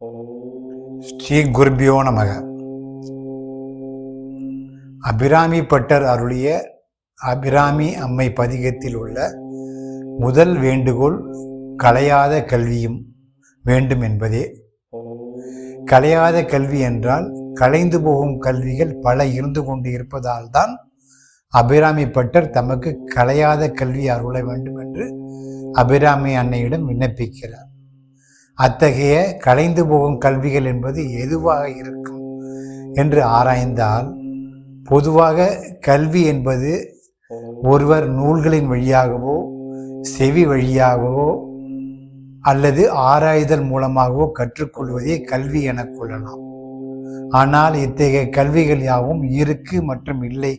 ஸ்ரீ குருபியோ நமக. அபிராமி பட்டர் அருளிய அபிராமி அம்மை பதிகத்தில் உள்ள முதல் வேண்டுகோள் கலையாத கல்வியும் வேண்டும் என்பதே. கலையாத கல்வி என்றால் கலைந்து போகும் கல்விகள் பல இருந்து கொண்டு இருப்பதால் தான் அபிராமி பட்டர் தமக்கு கலையாத கல்வி அருள வேண்டும் என்று அபிராமி அன்னையிடம் விண்ணப்பிக்கிறார். அத்தகைய கலைந்து போகும் கல்விகள் என்பது எதுவாக இருக்கும் என்று ஆராய்ந்தால், பொதுவாக கல்வி என்பது ஒருவர் நூல்களின் வழியாகவோ செவி வழியாகவோ அல்லது ஆராய்தல் மூலமாகவோ கற்றுக்கொள்வதே கல்வி என கொள்ளலாம். ஆனால் இத்தகைய கல்விகள் யாவும் இருக்கு மற்றும் இல்லை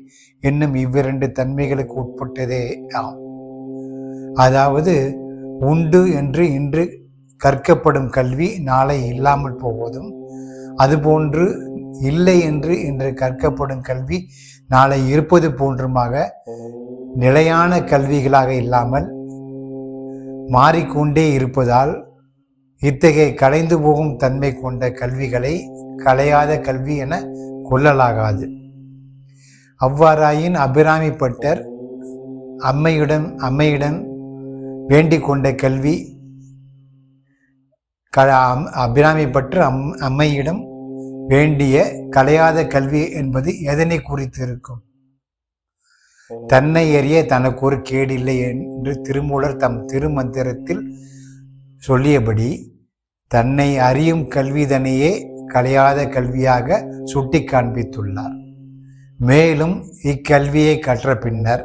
என்னும் இவ்விரண்டு தன்மைகளுக்கு உட்பட்டதே ஆம். அதாவது உண்டு என்று இன்று கற்கப்படும் கல்வி நாளை இல்லாமல் போவதும், அதுபோன்று இல்லை என்று இன்று கற்கப்படும் கல்வி நாளை இருப்பது போன்றுமாக நிலையான கல்விகளாக இல்லாமல் மாறிக்கொண்டே இருப்பதால் இத்தகைய கலைந்து போகும் தன்மை கொண்ட கல்விகளை கலையாத கல்வி என கொள்ளலாகாது. அவ்வாறாயின் அபிராமி பட்டர் அம்மையிடம் வேண்டிக் கொண்ட கல்வி அபிராமி பட்டர் அம்மையிடம் வேண்டிய கலையாத கல்வி என்பது எதனை குறித்து இருக்கும்? தன்னை அறிய தனக்கு ஒரு கேடில்லை என்று திருமூலர் தம் திருமந்திரத்தில் சொல்லியபடி தன்னை அறியும் கல்விதனையே கலையாத கல்வியாக சுட்டி காண்பித்துள்ளார். மேலும் இக்கல்வியை கற்ற பின்னர்,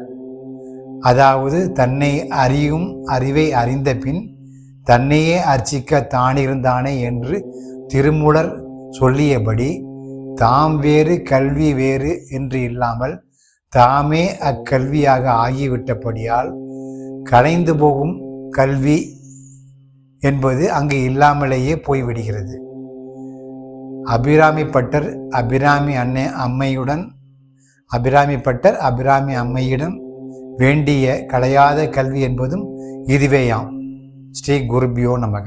அதாவது தன்னை அறியும் அறிவை அறிந்த பின் தன்னையே அர்ச்சிக்க தானிருந்தானே என்று திருமூலர் சொல்லியபடி தாம் வேறு கல்வி வேறு என்று இல்லாமல் தாமே அக்கல்வியாக ஆகிவிட்டபடியால் கலைந்து போகும் கல்வி என்பது அங்கு இல்லாமலேயே போய்விடுகிறது. அபிராமி பட்டர் அபிராமி அம்மையிடம் வேண்டிய கலையாத கல்வி என்பதும் இதுவேயாம். ஸ்ரீ குருபியோ நமக.